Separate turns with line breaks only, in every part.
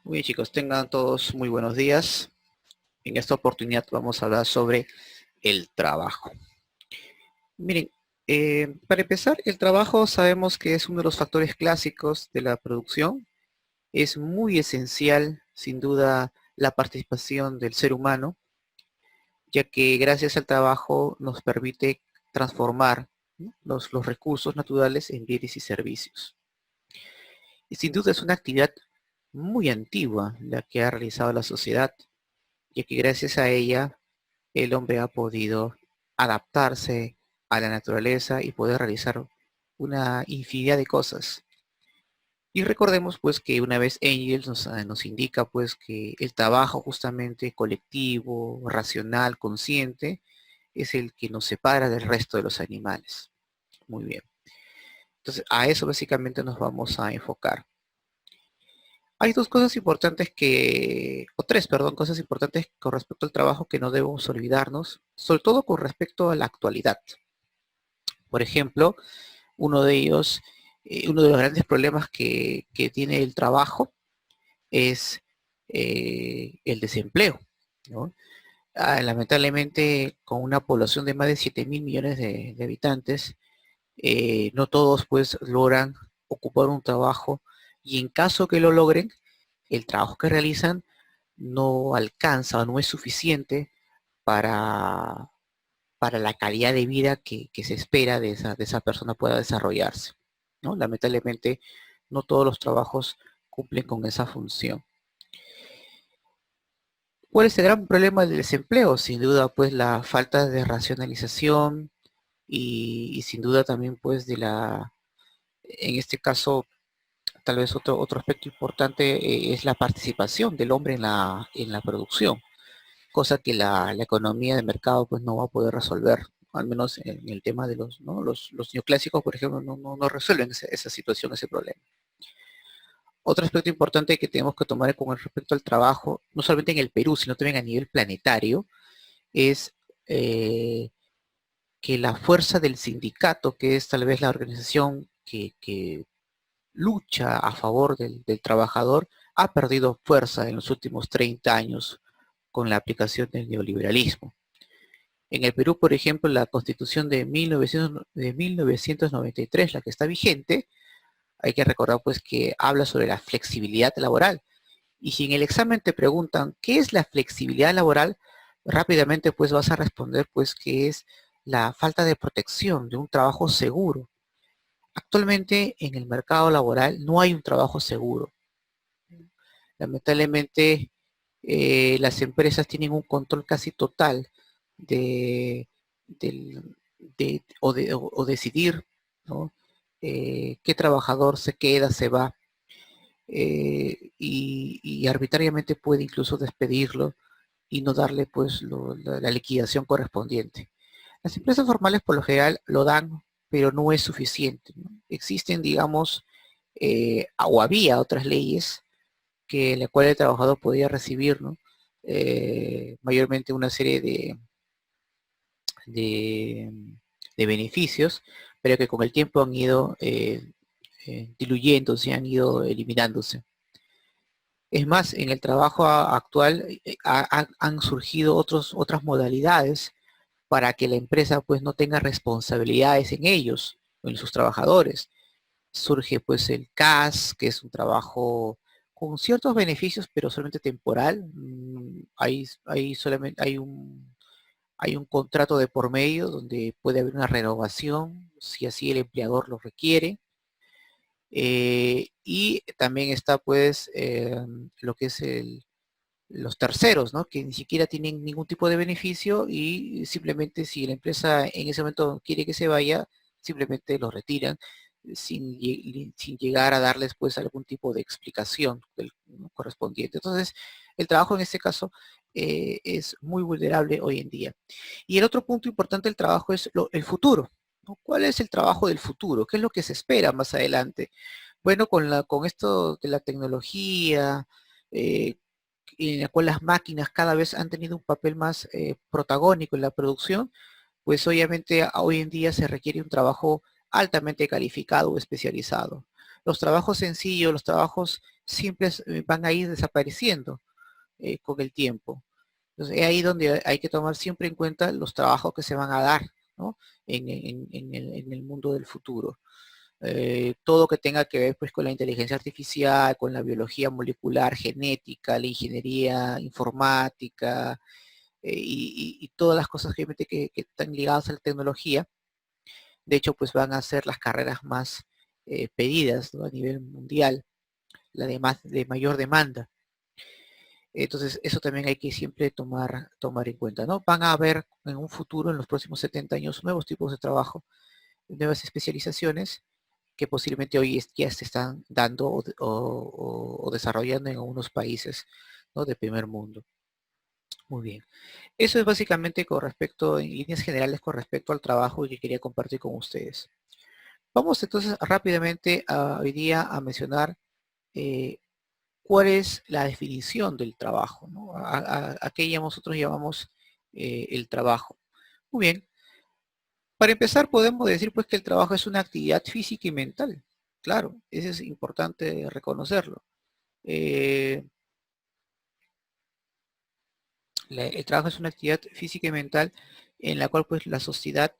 Muy bien, chicos, tengan todos muy buenos días. En esta oportunidad vamos a hablar sobre el trabajo. Miren, para empezar, el trabajo sabemos que es uno de los factores clásicos de la producción. Es muy esencial, sin duda, la participación del ser humano, ya que gracias al trabajo nos permite transformar, ¿no?, los recursos naturales en bienes y servicios. Y sin duda es una actividad muy antigua la que ha realizado la sociedad, ya que gracias a ella el hombre ha podido adaptarse a la naturaleza y poder realizar una infinidad de cosas. Y recordemos pues que una vez Engels nos indica pues que el trabajo justamente colectivo, racional, consciente, es el que nos separa del resto de los animales. Muy bien. Entonces a eso básicamente nos vamos a enfocar. Hay dos cosas importantes o tres, perdón, cosas importantes con respecto al trabajo que no debemos olvidarnos, sobre todo con respecto a la actualidad. Por ejemplo, uno de ellos, uno de los grandes problemas que tiene el trabajo es el desempleo, ¿no? Lamentablemente, con una población de más de 7.000 millones de habitantes, no todos pues logran ocupar un trabajo y en caso que lo logren, el trabajo que realizan no alcanza o no es suficiente para, para la calidad de vida que se espera de esa persona pueda desarrollarse, ¿no? Lamentablemente, no todos los trabajos cumplen con esa función. ¿Cuál es el gran problema del desempleo? Sin duda, pues la falta de racionalización y sin duda también, pues en este caso, tal vez otro aspecto importante es la participación del hombre en la producción, cosa que la economía de mercado pues no va a poder resolver, al menos en el tema de los, ¿no?, los neoclásicos, por ejemplo, no resuelven esa situación, ese problema. Otro aspecto importante que tenemos que tomar con respecto al trabajo, no solamente en el Perú, sino también a nivel planetario, es que la fuerza del sindicato, que es tal vez la organización que lucha a favor del trabajador, ha perdido fuerza en los últimos 30 años con la aplicación del neoliberalismo. En el Perú, por ejemplo, la Constitución de 1993, la que está vigente, hay que recordar pues que habla sobre la flexibilidad laboral. Y si en el examen te preguntan qué es la flexibilidad laboral, rápidamente pues vas a responder pues que es la falta de protección de un trabajo seguro. Actualmente en el mercado laboral no hay un trabajo seguro. Lamentablemente las empresas tienen un control casi total de, o decidir, ¿no?, qué trabajador se queda, se va, y arbitrariamente puede incluso despedirlo y no darle pues la liquidación correspondiente. Las empresas formales por lo general lo dan, pero no es suficiente, ¿no? Existen, digamos, o había otras leyes que en la cual el trabajador podía recibir, ¿no?, mayormente una serie de, de beneficios, pero que con el tiempo han ido diluyéndose, han ido eliminándose. Es más, en el trabajo actual han surgido otras modalidades para que la empresa pues no tenga responsabilidades en ellos o en sus trabajadores. Surge pues el CAS, que es un trabajo con ciertos beneficios, pero solamente temporal. Hay un contrato de por medio donde puede haber una renovación si así el empleador lo requiere. Y también está pues lo que es los terceros, ¿no?, que ni siquiera tienen ningún tipo de beneficio y simplemente si la empresa en ese momento quiere que se vaya, simplemente lo retiran sin llegar a darles pues algún tipo de explicación ¿no?, correspondiente. Entonces, el trabajo en este caso es muy vulnerable hoy en día. Y el otro punto importante del trabajo es el futuro, ¿no? ¿Cuál es el trabajo del futuro? ¿Qué es lo que se espera más adelante? Bueno, con esto de la tecnología, eh, en la cual las máquinas cada vez han tenido un papel más protagónico en la producción, pues obviamente hoy en día se requiere un trabajo altamente calificado o especializado. los trabajos sencillos, los trabajos simples van a ir desapareciendo con el tiempo. Entonces, es ahí donde hay que tomar siempre en cuenta los trabajos que se van a dar, ¿no? En el mundo del futuro. Todo que tenga que ver pues con la inteligencia artificial, con la biología molecular, genética, la ingeniería informática y todas las cosas que están ligadas a la tecnología. De hecho, pues van a ser las carreras más pedidas, ¿no? A nivel mundial, la de mayor demanda. Entonces, eso también hay que siempre tomar en cuenta, ¿no? Van a haber en un futuro, en los próximos 70 años, nuevos tipos de trabajo, nuevas especializaciones que posiblemente hoy ya se están dando o desarrollando en algunos países, ¿no? De primer mundo. Muy bien. Eso es básicamente con respecto, en líneas generales, con respecto al trabajo que quería compartir con ustedes. Vamos entonces rápidamente hoy día a mencionar eh, cuál es la definición del trabajo, ¿no? A qué nosotros llamamos el trabajo. Muy bien. Para empezar, podemos decir pues que el trabajo es una actividad física y mental. Claro, eso es importante reconocerlo. Eh, el trabajo es una actividad física y mental en la cual pues la sociedad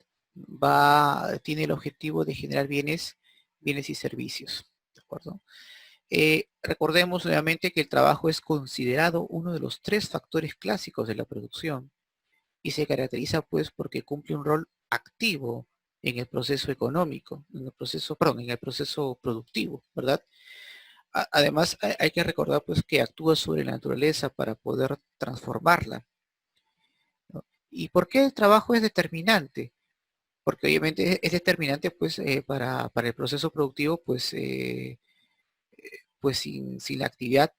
tiene el objetivo de generar bienes y servicios. ¿De acuerdo? Recordemos nuevamente que el trabajo es considerado uno de los tres factores clásicos de la producción y se caracteriza pues porque cumple un rol activo en el proceso económico, en el proceso productivo, ¿verdad? Además, hay que recordar pues que actúa sobre la naturaleza para poder transformarla, ¿no? ¿Y por qué el trabajo es determinante? Porque obviamente es determinante pues para el proceso productivo pues sin la actividad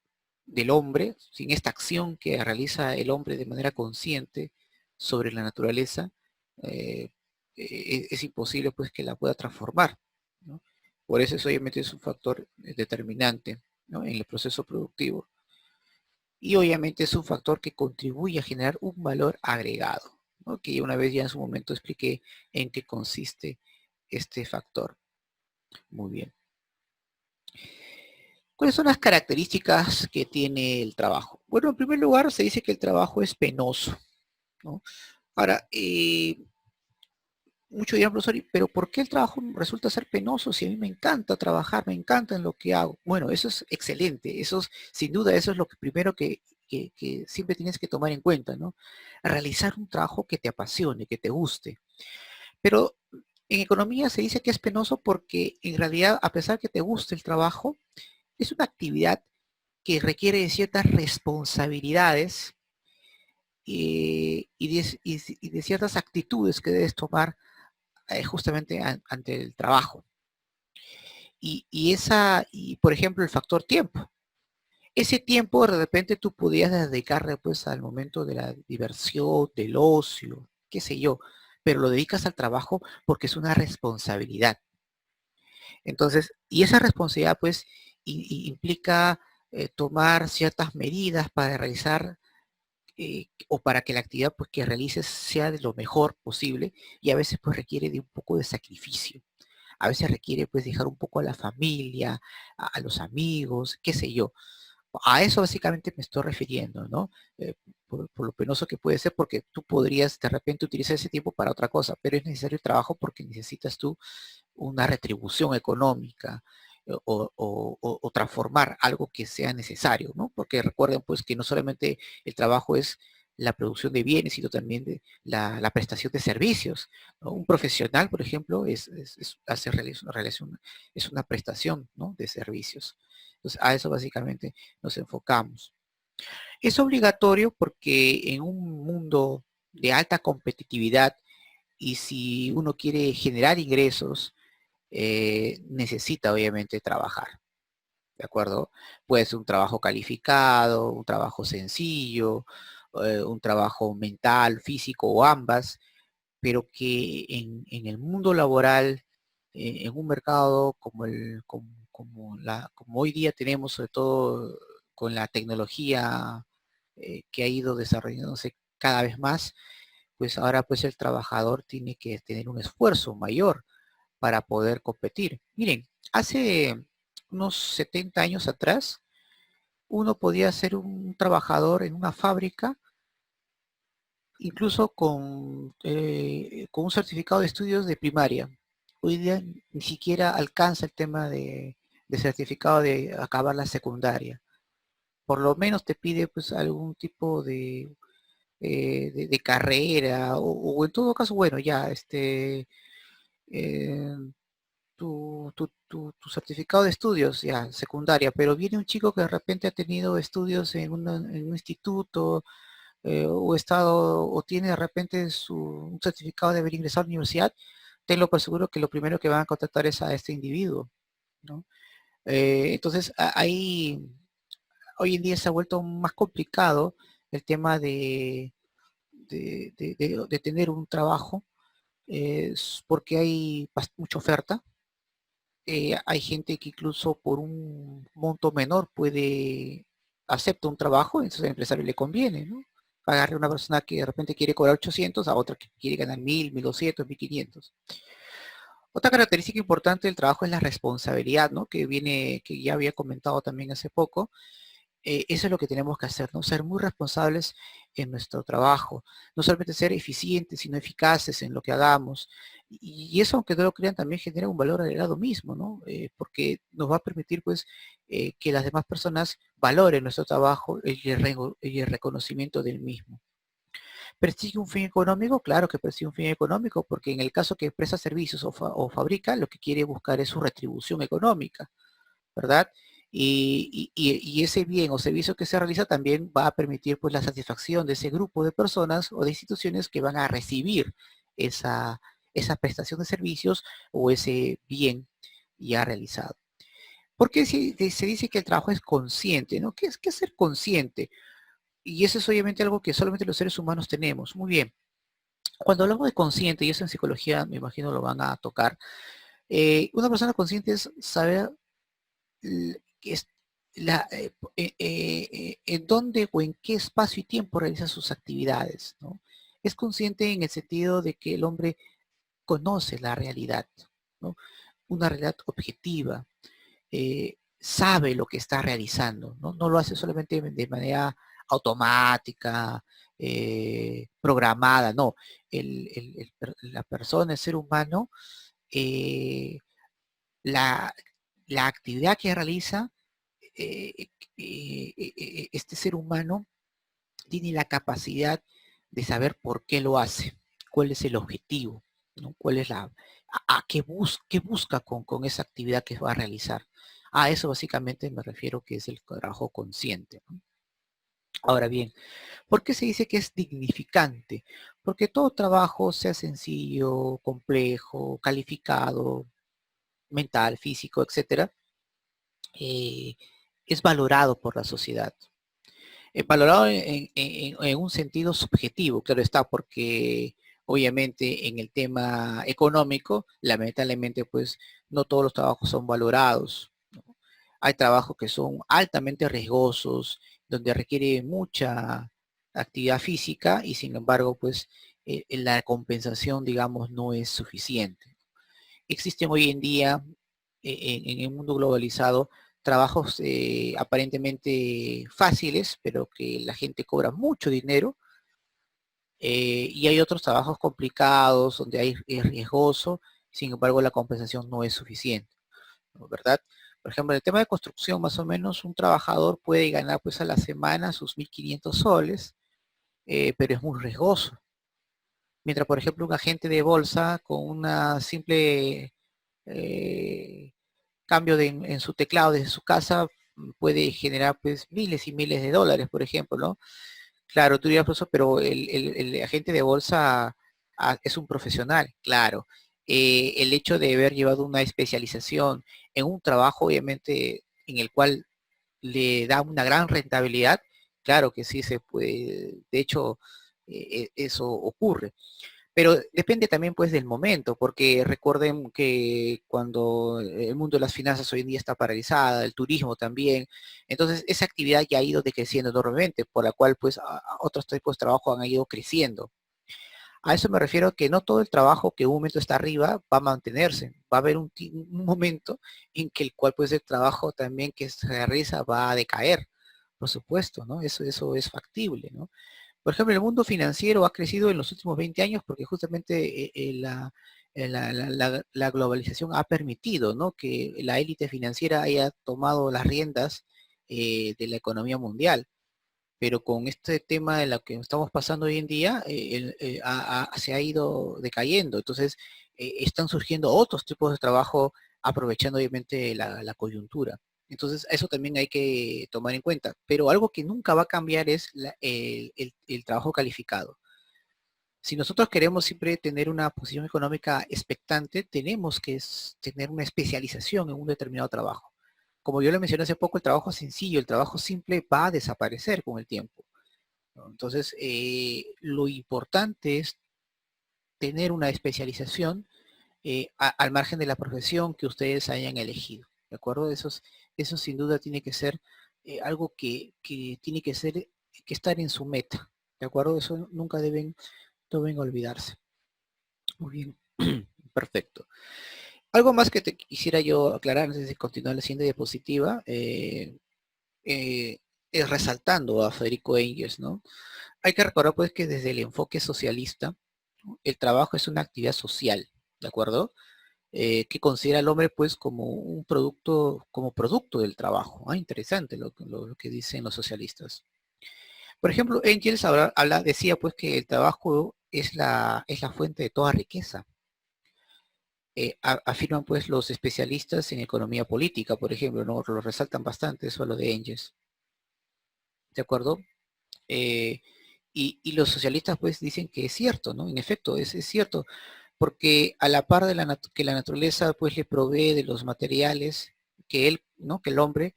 del hombre, sin esta acción que realiza el hombre de manera consciente sobre la naturaleza, eh, es imposible pues que la pueda transformar, ¿no? Por eso obviamente es un factor determinante, ¿no? En el proceso productivo. Y obviamente es un factor que contribuye a generar un valor agregado, ¿no? Que una vez ya en su momento expliqué en qué consiste este factor. Muy bien. ¿Cuáles son las características que tiene el trabajo? Bueno, en primer lugar se dice que el trabajo es penoso, ¿no? Ahora, muchos dirán, profesor, pero ¿por qué el trabajo resulta ser penoso si a mí me encanta trabajar, me encanta en lo que hago? Bueno, eso es excelente, sin duda, eso es lo que primero que siempre tienes que tomar en cuenta, ¿no? Realizar un trabajo que te apasione, que te guste. Pero en economía se dice que es penoso porque en realidad, a pesar que te guste el trabajo, es una actividad que requiere de ciertas responsabilidades y de ciertas actitudes que debes tomar justamente ante el trabajo. Y por ejemplo, el factor tiempo. Ese tiempo de repente tú podías dedicarle pues al momento de la diversión, del ocio, qué sé yo, pero lo dedicas al trabajo porque es una responsabilidad. Entonces, y esa responsabilidad pues implica tomar ciertas medidas para realizar o para que la actividad pues, que realices sea de lo mejor posible y a veces pues requiere de un poco de sacrificio. A veces requiere pues dejar un poco a la familia, a los amigos, qué sé yo. A eso básicamente me estoy refiriendo, ¿no? Por lo penoso que puede ser, porque tú podrías de repente utilizar ese tiempo para otra cosa, pero es necesario el trabajo porque necesitas tú una retribución económica o transformar algo que sea necesario, ¿no? Porque recuerden pues que no solamente el trabajo es la producción de bienes, sino también de la prestación de servicios, ¿no? Un profesional, por ejemplo, es una prestación, ¿no? De servicios. Entonces, a eso básicamente nos enfocamos. Es obligatorio porque en un mundo de alta competitividad y si uno quiere generar ingresos, necesita obviamente trabajar, ¿de acuerdo? Puede ser un trabajo calificado, un trabajo sencillo, un trabajo mental, físico o ambas, pero que en el mundo laboral, en un mercado como hoy día tenemos, sobre todo con la tecnología que ha ido desarrollándose cada vez más, pues ahora pues el trabajador tiene que tener un esfuerzo mayor para poder competir. Miren, hace unos 70 años atrás, uno podía ser un trabajador en una fábrica, incluso con un certificado de estudios de primaria. Hoy día ni siquiera alcanza el tema de certificado de acabar la secundaria. Por lo menos te pide pues algún tipo de carrera, o en todo caso, bueno, ya, eh, tu certificado de estudios, ya, secundaria, pero viene un chico que de repente ha tenido estudios en un instituto, o estado, o tiene de repente un certificado de haber ingresado a la universidad, tenlo por seguro que lo primero que van a contactar es a este individuo, ¿no? Entonces, ahí, hoy en día se ha vuelto más complicado el tema de tener un trabajo, porque hay mucha oferta. Hay gente que incluso por un monto menor puede acepta un trabajo, entonces al empresario le conviene, ¿no? Pagarle a una persona que de repente quiere cobrar 800 a otra que quiere ganar 1000, 1200, 1500. Otra característica importante del trabajo es la responsabilidad, ¿no? Que ya había comentado también hace poco. Eso es lo que tenemos que hacer, ¿no? Ser muy responsables en nuestro trabajo. No solamente ser eficientes, sino eficaces en lo que hagamos. Y eso, aunque no lo crean, también genera un valor agregado mismo, ¿no? Porque nos va a permitir, pues, que las demás personas valoren nuestro trabajo y el reconocimiento del mismo. ¿Persigue un fin económico? Claro que persigue un fin económico, porque en el caso que presta servicios o fabrica, lo que quiere buscar es su retribución económica, ¿verdad? Y ese bien o servicio que se realiza también va a permitir pues la satisfacción de ese grupo de personas o de instituciones que van a recibir esa, esa prestación de servicios o ese bien ya realizado. Porque se dice que el trabajo es consciente, ¿no? ¿Qué es ser consciente? Y eso es obviamente algo que solamente los seres humanos tenemos. Muy bien. Cuando hablamos de consciente, y eso en psicología me imagino lo van a tocar, una persona consciente es saber que es en dónde o en qué espacio y tiempo realiza sus actividades, ¿no? Es consciente en el sentido de que el hombre conoce la realidad, ¿no? Una realidad objetiva, sabe lo que está realizando, ¿no? No lo hace solamente de manera automática, programada, no. La persona, el ser humano, eh, la, la actividad que realiza, eh, este ser humano tiene la capacidad de saber por qué lo hace, cuál es el objetivo, ¿no? Cuál es qué busca con esa actividad que va a realizar. A eso básicamente me refiero que es el trabajo consciente, ¿no? Ahora bien, ¿por qué se dice que es dignificante? Porque todo trabajo, sea sencillo, complejo, calificado, mental, físico, etcétera, eh, es valorado por la sociedad. Valorado en un sentido subjetivo, claro está, porque obviamente en el tema económico, lamentablemente, pues no todos los trabajos son valorados, ¿no? Hay trabajos que son altamente riesgosos, donde requiere mucha actividad física y sin embargo, pues la compensación, digamos, no es suficiente. Existen hoy en día, en el mundo globalizado, trabajos aparentemente fáciles, pero que la gente cobra mucho dinero, y hay otros trabajos complicados donde es riesgoso, sin embargo la compensación no es suficiente, ¿no? ¿Verdad? Por ejemplo, en el tema de construcción, más o menos un trabajador puede ganar pues a la semana sus 1500 soles, pero es muy riesgoso. Mientras, por ejemplo, un agente de bolsa con una simple cambio en su teclado desde su casa puede generar pues miles y miles de dólares, por ejemplo, ¿no? Claro, tú dirías, profesor, pero el agente de bolsa es un profesional, claro. El hecho de haber llevado una especialización en un trabajo, obviamente, en el cual le da una gran rentabilidad, claro que sí se puede, de hecho, eso ocurre. Pero depende también pues del momento, porque recuerden que cuando el mundo de las finanzas hoy en día está paralizada, el turismo también, entonces esa actividad ya ha ido decreciendo enormemente, por la cual pues otros tipos de trabajo han ido creciendo. A eso me refiero que no todo el trabajo que un momento está arriba va a mantenerse. Va a haber un momento en que el cual pues el trabajo también que se realiza va a decaer, por supuesto, ¿no? Eso es factible, ¿no? Por ejemplo, el mundo financiero ha crecido en los últimos 20 años porque justamente la globalización ha permitido, ¿no?, que la élite financiera haya tomado las riendas de la economía mundial. Pero con este tema de lo que estamos pasando hoy en día, se ha ido decayendo. Entonces, están surgiendo otros tipos de trabajo aprovechando obviamente la coyuntura. Entonces, eso también hay que tomar en cuenta. Pero algo que nunca va a cambiar es el trabajo calificado. Si nosotros queremos siempre tener una posición económica expectante, tenemos que tener una especialización en un determinado trabajo. Como yo le mencioné hace poco, el trabajo sencillo, el trabajo simple va a desaparecer con el tiempo, ¿no? Entonces, lo importante es tener una especialización al margen de la profesión que ustedes hayan elegido, ¿de acuerdo? Eso sin duda tiene que ser algo que tiene que ser, que estar en su meta, ¿de acuerdo? Eso nunca deben olvidarse. Muy bien, perfecto. Algo más que te quisiera yo aclarar antes de continuar la siguiente diapositiva, es resaltando a Federico Engels, ¿no? Hay que recordar pues que desde el enfoque socialista, ¿no?, el trabajo es una actividad social, ¿de acuerdo? Que considera al hombre pues como un producto, como producto del trabajo. Ah, interesante lo que dicen los socialistas. Por ejemplo, Engels decía pues que el trabajo es la fuente de toda riqueza. Afirman pues los especialistas en economía política, por ejemplo, ¿no? Lo resaltan bastante eso, lo de Engels, ¿de acuerdo? Eh, y los socialistas pues dicen que es cierto, ¿no? En efecto, es cierto, porque a la par de que la naturaleza pues le provee de los materiales que él, ¿no?, que el hombre,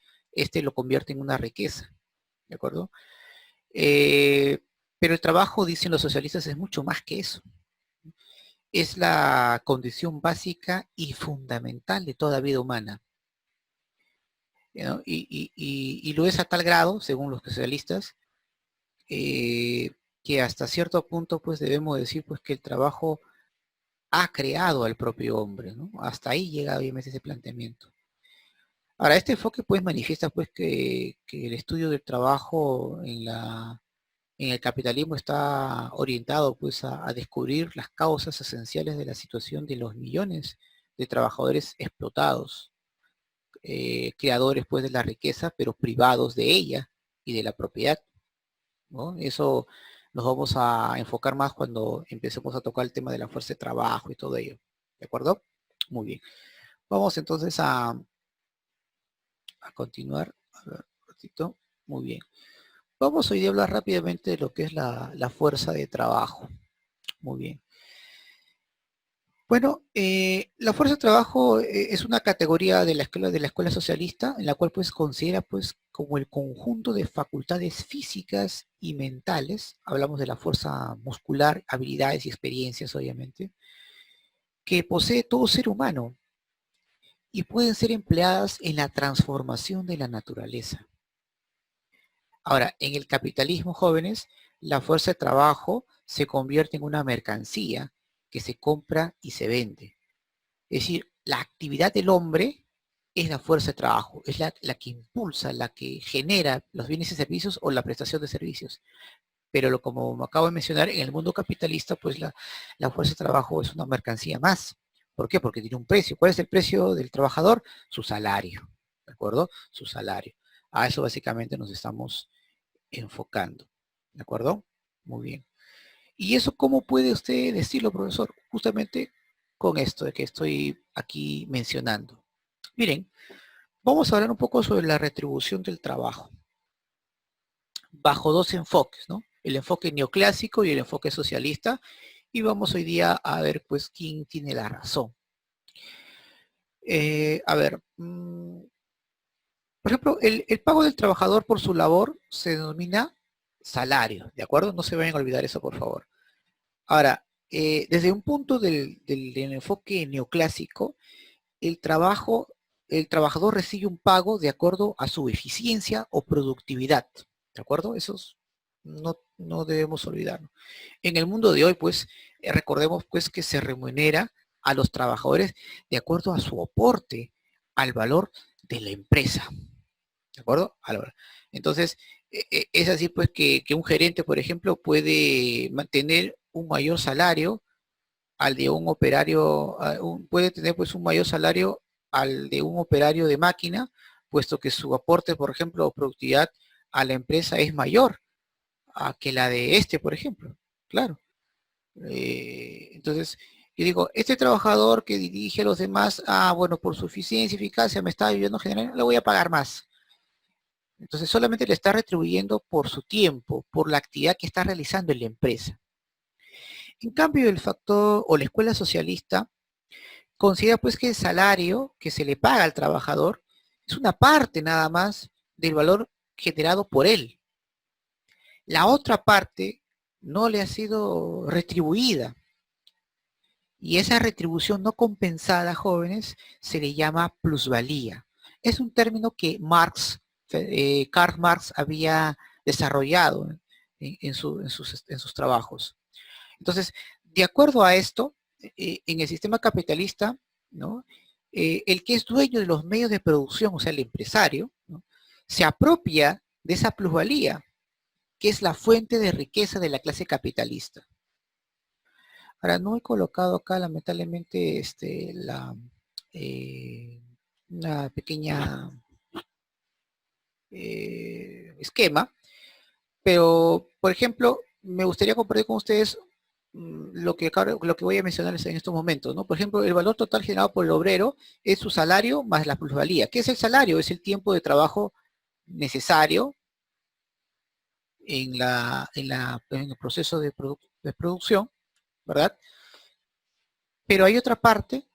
lo convierte en una riqueza, ¿de acuerdo? Eh, pero el trabajo, dicen los socialistas, es mucho más que eso. Es la condición básica y fundamental de toda vida humana, ¿no? Y lo es a tal grado, según los socialistas, eh, que hasta cierto punto pues debemos decir pues que el trabajo ha creado al propio hombre, ¿no? Hasta ahí llega obviamente ese planteamiento. Ahora, este enfoque pues manifiesta pues que el estudio del trabajo en el capitalismo está orientado pues a descubrir las causas esenciales de la situación de los millones de trabajadores explotados, creadores pues de la riqueza, pero privados de ella y de la propiedad, ¿no? Eso nos vamos a enfocar más cuando empecemos a tocar el tema de la fuerza de trabajo y todo ello. ¿De acuerdo? Muy bien. Vamos entonces a continuar. A ver, un ratito. Muy bien. Vamos hoy a hablar rápidamente de lo que es la fuerza de trabajo. Muy bien. Bueno, la fuerza de trabajo es una categoría de la escuela socialista en la cual pues considera pues como el conjunto de facultades físicas y mentales, hablamos de la fuerza muscular, habilidades y experiencias obviamente, que posee todo ser humano y pueden ser empleadas en la transformación de la naturaleza. Ahora, en el capitalismo, jóvenes, la fuerza de trabajo se convierte en una mercancía que se compra y se vende. Es decir, la actividad del hombre es la fuerza de trabajo, es la que impulsa, la que genera los bienes y servicios o la prestación de servicios. Pero como acabo de mencionar, en el mundo capitalista, pues la fuerza de trabajo es una mercancía más. ¿Por qué? Porque tiene un precio. ¿Cuál es el precio del trabajador? Su salario, ¿de acuerdo? Su salario. A eso básicamente nos estamos enfocando, ¿de acuerdo? Muy bien. ¿Y eso cómo puede usted decirlo, profesor? Justamente con esto de que estoy aquí mencionando. Miren, vamos a hablar un poco sobre la retribución del trabajo, bajo dos enfoques, ¿no? El enfoque neoclásico y el enfoque socialista, y vamos hoy día a ver, pues, quién tiene la razón. A ver, por ejemplo, el pago del trabajador por su labor se denomina salario, ¿de acuerdo? No se vayan a olvidar eso, por favor. Ahora, desde un punto del enfoque neoclásico, el trabajador recibe un pago de acuerdo a su eficiencia o productividad, ¿de acuerdo? No debemos olvidarnos. En el mundo de hoy, pues, recordemos pues que se remunera a los trabajadores de acuerdo a su aporte al valor de la empresa. ¿De acuerdo? Entonces, es así pues que un gerente, por ejemplo, puede mantener un mayor salario al de un operario, puede tener pues un mayor salario al de un operario de máquina, puesto que su aporte, por ejemplo, o productividad a la empresa es mayor a que la de este, por ejemplo. Claro. Entonces, yo digo, este trabajador que dirige a los demás, bueno, por su eficiencia y eficacia me está ayudando a generar, le voy a pagar más. Entonces, solamente le está retribuyendo por su tiempo, por la actividad que está realizando en la empresa. En cambio, el factor o la escuela socialista considera pues que el salario que se le paga al trabajador es una parte nada más del valor generado por él. La otra parte no le ha sido retribuida. Y esa retribución no compensada, jóvenes, se le llama plusvalía. Es un término que Karl Marx había desarrollado en sus trabajos. Entonces, de acuerdo a esto, en el sistema capitalista, ¿no? El que es dueño de los medios de producción, o sea, el empresario, ¿no? Se apropia de esa plusvalía, que es la fuente de riqueza de la clase capitalista. Ahora, no he colocado acá, lamentablemente, eh, una pequeña esquema, pero, por ejemplo, me gustaría compartir con ustedes lo que voy a mencionarles en estos momentos, ¿no? Por ejemplo, el valor total generado por el obrero es su salario más la plusvalía. ¿Qué es el salario? Es el tiempo de trabajo necesario en el proceso de producción, ¿verdad? Pero hay otra parte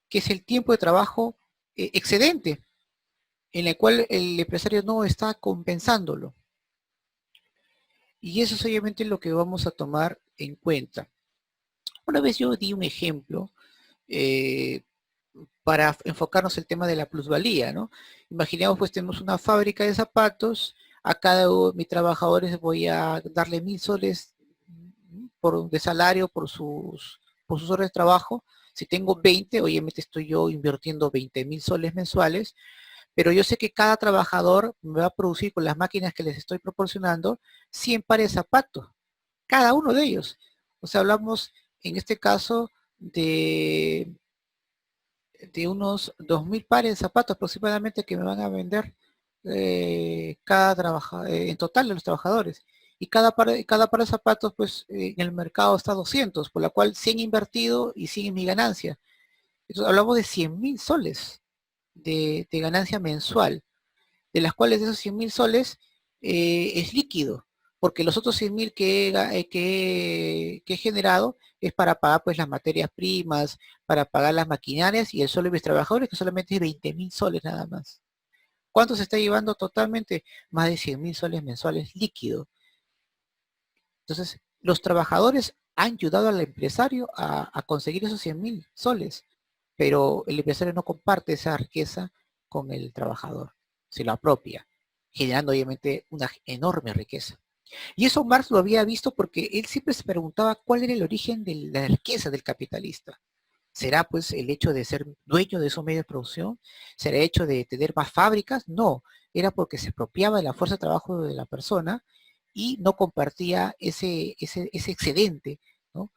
que es el tiempo de trabajo excedente, en el cual el empresario no está compensándolo. Y eso es obviamente lo que vamos a tomar en cuenta. Una vez yo di un ejemplo eh, para enfocarnos el tema de la plusvalía, ¿no? Imaginemos pues tenemos una fábrica de zapatos, a cada uno de mis trabajadores voy a darle 1.000 soles de salario por sus horas de trabajo. Si tengo 20, obviamente estoy yo invirtiendo 20.000 soles mensuales, pero yo sé que cada trabajador me va a producir con las máquinas que les estoy proporcionando 100 pares de zapatos, cada uno de ellos. O sea, hablamos en este caso de unos 2.000 pares de zapatos aproximadamente que me van a vender en total de los trabajadores. Y cada par de zapatos, pues en el mercado está 200, por la cual 100 invertido y 100 en mi ganancia. Entonces hablamos de 100.000 soles de ganancia mensual, de las cuales esos 100.000 soles es líquido, porque los otros 100.000 que he generado es para pagar pues las materias primas, para pagar las maquinarias y el sueldo de mis trabajadores, que solamente es 20.000 soles nada más. ¿Cuánto se está llevando totalmente? Más de 100.000 soles mensuales líquido. Entonces, los trabajadores han ayudado al empresario a conseguir esos 100.000 soles, pero el empresario no comparte esa riqueza con el trabajador, se lo apropia, generando obviamente una enorme riqueza. Y eso Marx lo había visto porque él siempre se preguntaba cuál era el origen de la riqueza del capitalista. ¿Será pues el hecho de ser dueño de esos medios de producción? ¿Será el hecho de tener más fábricas? No, era porque se apropiaba de la fuerza de trabajo de la persona y no compartía ese excedente, ¿no?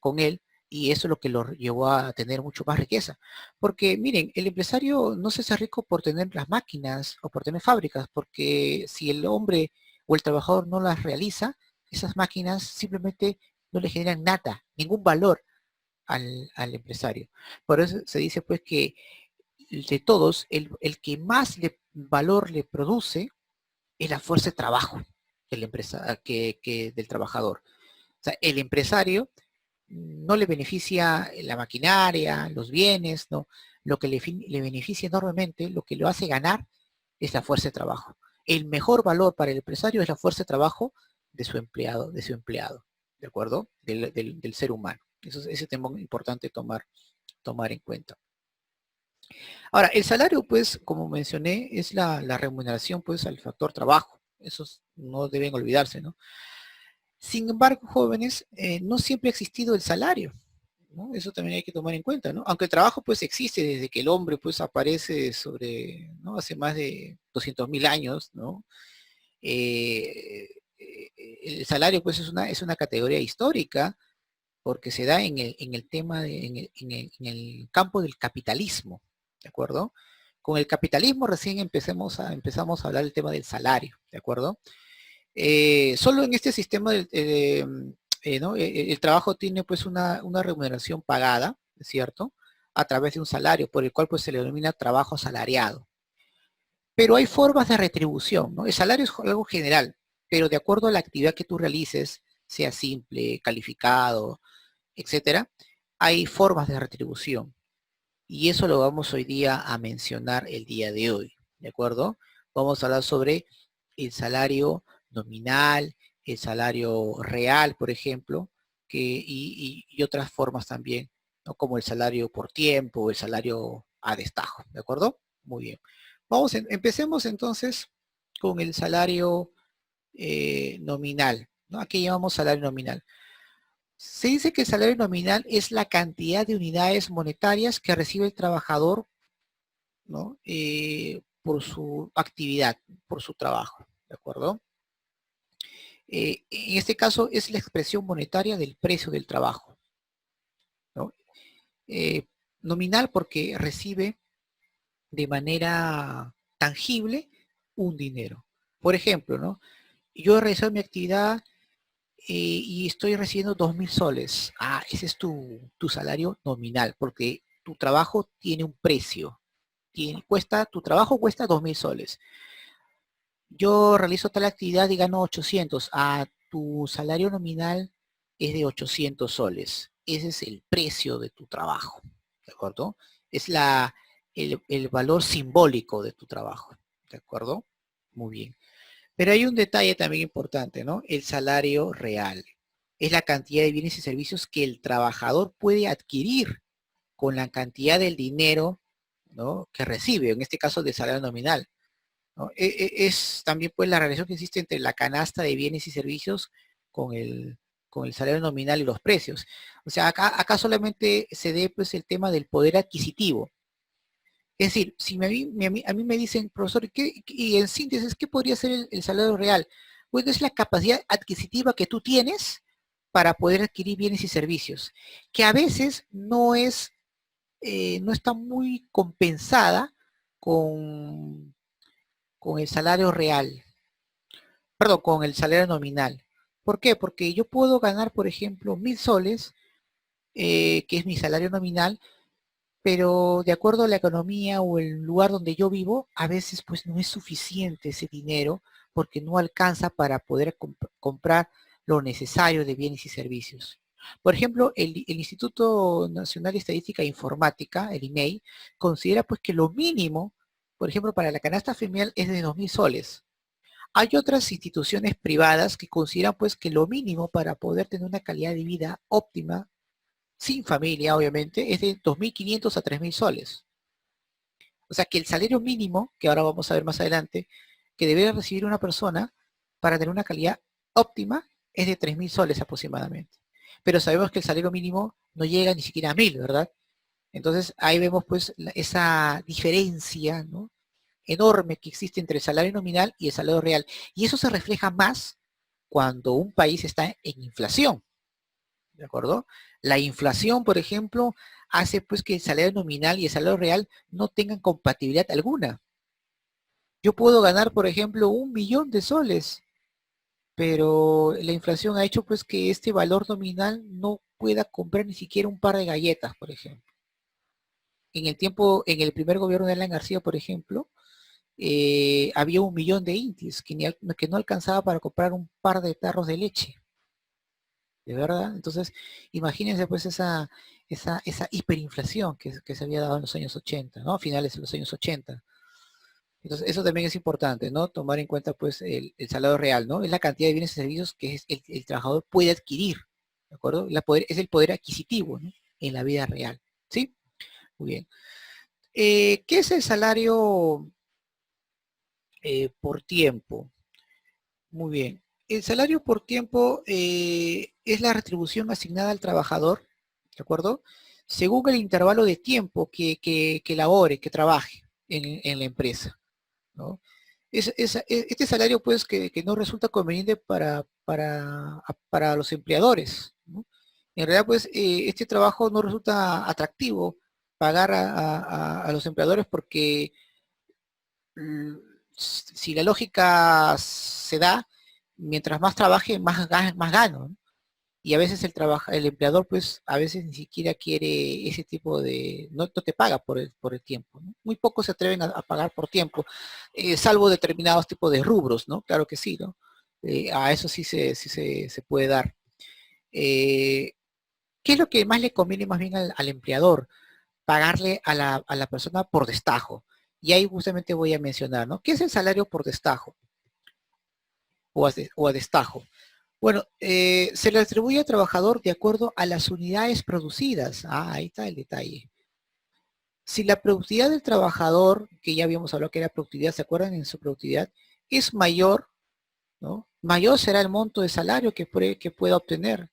Con él, y eso es lo que lo llevó a tener mucho más riqueza. Porque miren, el empresario no se hace rico por tener las máquinas o por tener fábricas, porque si el hombre o el trabajador no las realiza, esas máquinas simplemente no le generan nada, ningún valor al empresario. Por eso se dice pues que de todos, el que más valor le produce es la fuerza de trabajo del trabajador. O sea, el empresario no le beneficia la maquinaria, los bienes, ¿no? Lo que le beneficia enormemente, lo que lo hace ganar es la fuerza de trabajo. El mejor valor para el empresario es la fuerza de trabajo de su empleado, ¿de acuerdo? Del ser humano. Eso es ese tema importante tomar en cuenta. Ahora, el salario, pues, como mencioné, es la remuneración, pues, al factor trabajo. Esos no deben olvidarse, ¿no? Sin embargo, jóvenes, no siempre ha existido el salario, ¿no? Eso también hay que tomar en cuenta, ¿no? Aunque el trabajo pues existe desde que el hombre pues aparece sobre, ¿no? Hace más de 200.000 años, ¿no? Eh, el salario pues es una categoría histórica porque se da en el tema, en el campo del capitalismo, ¿de acuerdo? Con el capitalismo recién empezamos a hablar del tema del salario, ¿de acuerdo? Solo en este sistema ¿no? El trabajo tiene pues una remuneración pagada, ¿cierto? A través de un salario, por el cual pues se le denomina trabajo asalariado. Pero hay formas de retribución, ¿no? El salario es algo general, pero de acuerdo a la actividad que tú realices, sea simple, calificado, etcétera, hay formas de retribución. Y eso lo vamos hoy día a mencionar el día de hoy, ¿de acuerdo? Vamos a hablar sobre el salario nominal, el salario real, por ejemplo, y otras formas también, ¿no? Como el salario por tiempo, el salario a destajo, ¿de acuerdo? Muy bien. Empecemos entonces con el salario nominal, ¿no? Aquí llamamos salario nominal. Se dice que el salario nominal es la cantidad de unidades monetarias que recibe el trabajador, ¿no? Por su actividad, por su trabajo, ¿de acuerdo? En este caso es la expresión monetaria del precio del trabajo, ¿no? Eh, Nominal porque recibe de manera tangible un dinero. Por ejemplo, ¿no? Yo he realizado mi actividad y estoy recibiendo 2.000 soles. Ah, ese es tu salario nominal, porque tu trabajo tiene un precio. Tu trabajo cuesta 2.000 soles. Yo realizo tal actividad y gano 800. Ah, tu salario nominal es de 800 soles. Ese es el precio de tu trabajo. ¿De acuerdo? Es el valor simbólico de tu trabajo. ¿De acuerdo? Muy bien. Pero hay un detalle también importante, ¿no? El salario real. Es la cantidad de bienes y servicios que el trabajador puede adquirir con la cantidad del dinero, ¿no? Que recibe, en este caso de salario nominal, ¿no? Es también pues la relación que existe entre la canasta de bienes y servicios con el salario nominal y los precios. O sea, acá solamente se ve pues el tema del poder adquisitivo. Es decir, si a mí me dicen, profesor, y en síntesis, ¿qué podría ser el salario real? Pues es la capacidad adquisitiva que tú tienes para poder adquirir bienes y servicios, que a veces no está muy compensada con, con el salario real, perdón, con el salario nominal. ¿Por qué? Porque yo puedo ganar, por ejemplo, 1.000 soles, que es mi salario nominal, pero de acuerdo a la economía o el lugar donde yo vivo, a veces pues no es suficiente ese dinero porque no alcanza para poder comprar lo necesario de bienes y servicios. Por ejemplo, el Instituto Nacional de Estadística e Informática, el INEI, considera pues que lo mínimo, por ejemplo, para la canasta familiar es de 2.000 soles. Hay otras instituciones privadas que consideran pues que lo mínimo para poder tener una calidad de vida óptima sin familia, obviamente, es de 2.500 a 3.000 soles. O sea que el salario mínimo, que ahora vamos a ver más adelante, que debe recibir una persona para tener una calidad óptima es de 3.000 soles aproximadamente. Pero sabemos que el salario mínimo no llega ni siquiera a 1.000, ¿verdad? Entonces ahí vemos pues esa diferencia, ¿no? Enorme que existe entre el salario nominal y el salario real. Y eso se refleja más cuando un país está en inflación. ¿De acuerdo? La inflación, por ejemplo, hace pues que el salario nominal y el salario real no tengan compatibilidad alguna. Yo puedo ganar, por ejemplo, 1.000.000 de soles, pero la inflación ha hecho pues que este valor nominal no pueda comprar ni siquiera un par de galletas, por ejemplo. En el primer gobierno de Alan García, por ejemplo, había 1.000.000 de intis que no alcanzaba para comprar un par de tarros de leche. ¿De verdad? Entonces, imagínense pues esa hiperinflación que se había dado en los años 80, ¿no? A finales de los años 80. Entonces, eso también es importante, ¿no? Tomar en cuenta pues el salario real, ¿no? Es la cantidad de bienes y servicios que el trabajador puede adquirir, ¿de acuerdo? Es el poder adquisitivo, ¿no? En la vida real, ¿sí? Muy bien. ¿Qué es el salario por tiempo? Muy bien. El salario por tiempo es la retribución asignada al trabajador, ¿de acuerdo? Según el intervalo de tiempo que labore, que trabaje en la empresa, ¿no? Este salario, pues, que no resulta conveniente para los empleadores, ¿no? En realidad, pues, este trabajo no resulta atractivo pagar a los empleadores porque mm, si la lógica se da, mientras más trabaje, más gano, ¿no? Y a veces el empleador, pues, a veces ni siquiera quiere ese tipo de, no te paga por el tiempo, ¿no? Muy pocos se atreven a pagar por tiempo, salvo determinados tipos de rubros, ¿no? Claro que sí, ¿no? A eso sí se puede dar. Eh, ¿Qué es lo que más le conviene más bien al empleador? Pagarle a la persona por destajo. Y ahí justamente voy a mencionar, ¿no? ¿Qué es el salario por destajo o a destajo? Bueno, se le atribuye al trabajador de acuerdo a las unidades producidas. Ah, ahí está el detalle. Si la productividad del trabajador, que ya habíamos hablado que era productividad, ¿se acuerdan en su productividad? Es mayor, ¿no? Mayor será el monto de salario que pueda obtener.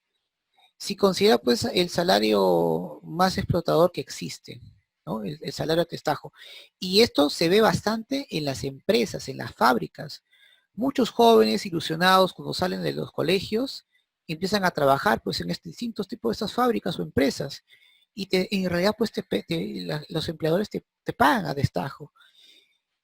Si considera pues el salario más explotador que existe, ¿no? El salario a destajo. Y esto se ve bastante en las empresas, en las fábricas. Muchos jóvenes ilusionados cuando salen de los colegios empiezan a trabajar pues en distintos tipos de estas fábricas o empresas. Y en realidad pues los empleadores te pagan a destajo.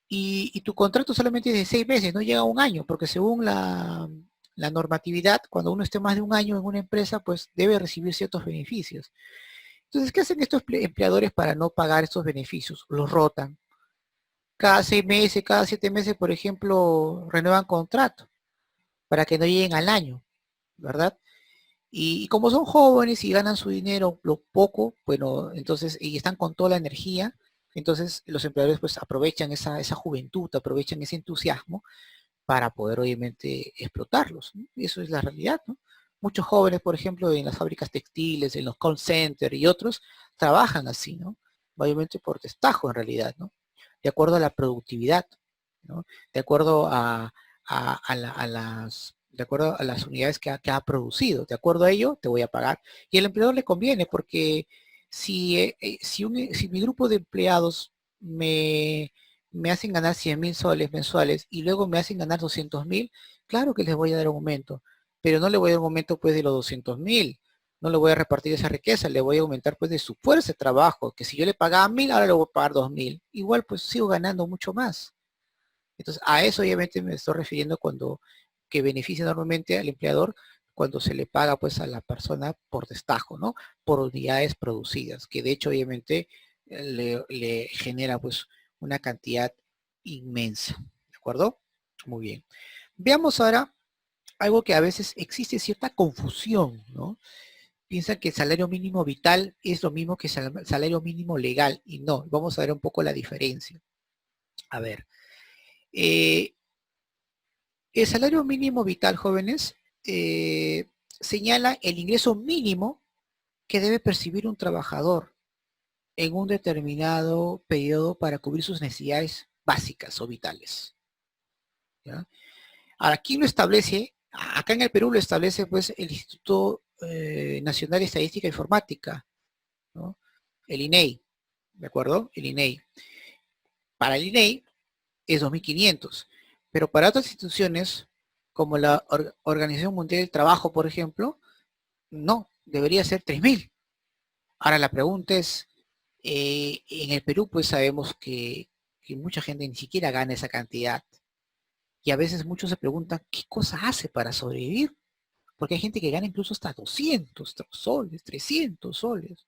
Y tu contrato solamente es de 6 meses, no llega a un año, porque según la normatividad, cuando uno esté más de un año en una empresa, pues debe recibir ciertos beneficios. Entonces, ¿qué hacen estos empleadores para no pagar estos beneficios? Los rotan. Cada 6 meses, cada 7 meses, por ejemplo, renuevan contrato para que no lleguen al año, ¿verdad? Y como son jóvenes y ganan su dinero lo poco, bueno, entonces, y están con toda la energía, entonces los empleadores pues aprovechan esa juventud, aprovechan ese entusiasmo para poder obviamente explotarlos, ¿no? Y eso es la realidad, ¿no? Muchos jóvenes, por ejemplo, en las fábricas textiles, en los call centers y otros, trabajan así, ¿no? Obviamente por destajo en realidad, ¿no? De acuerdo a la productividad, ¿no? De acuerdo a las unidades que ha producido. De acuerdo a ello, te voy a pagar. Y al empleador le conviene porque si mi grupo de empleados me hacen ganar 100.000 soles mensuales y luego me hacen ganar 200.000, claro que les voy a dar un aumento, pero no le voy a dar un aumento pues de los 200.000, no le voy a repartir esa riqueza, le voy a aumentar pues de su fuerza de trabajo, que si yo le pagaba 1.000, ahora le voy a pagar 2.000, igual pues sigo ganando mucho más. Entonces a eso obviamente me estoy refiriendo cuando que beneficia normalmente al empleador cuando se le paga pues a la persona por destajo, ¿no? Por unidades producidas, que de hecho obviamente le genera pues una cantidad inmensa, ¿de acuerdo? Muy bien. Veamos ahora algo que a veces existe cierta confusión, ¿no? Piensan que el salario mínimo vital es lo mismo que el salario mínimo legal y no, vamos a ver un poco la diferencia. A ver, eh, el salario mínimo vital, jóvenes, señala el ingreso mínimo que debe percibir un trabajador en un determinado periodo para cubrir sus necesidades básicas o vitales, ¿ya? Ahora, aquí lo establece, acá en el Perú lo establece pues el Instituto Nacional de Estadística e Informática, ¿no? El INEI, ¿de acuerdo? El INEI. Para el INEI es 2.500, pero para otras instituciones, como la Organización Mundial del Trabajo, por ejemplo, no, debería ser 3.000. Ahora la pregunta es, en el Perú pues sabemos que mucha gente ni siquiera gana esa cantidad. Y a veces muchos se preguntan, ¿qué cosa hace para sobrevivir? Porque hay gente que gana incluso hasta 200 soles, 300 soles,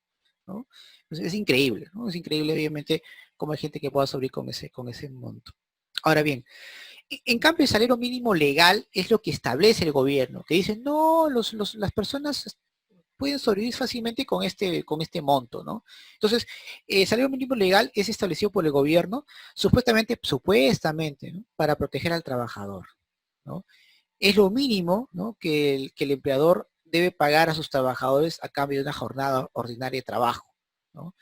¿no? Entonces, es increíble, ¿no? Es increíble obviamente cómo hay gente que pueda sobrevivir con ese monto. Ahora bien, en cambio, el salario mínimo legal es lo que establece el gobierno, que dice, no, las personas pueden sobrevivir fácilmente con este monto, ¿no? Entonces, el salario mínimo legal es establecido por el gobierno, supuestamente, ¿no? Para proteger al trabajador, ¿no? Es lo mínimo, ¿no? que el empleador debe pagar a sus trabajadores a cambio de una jornada ordinaria de trabajo, ¿no?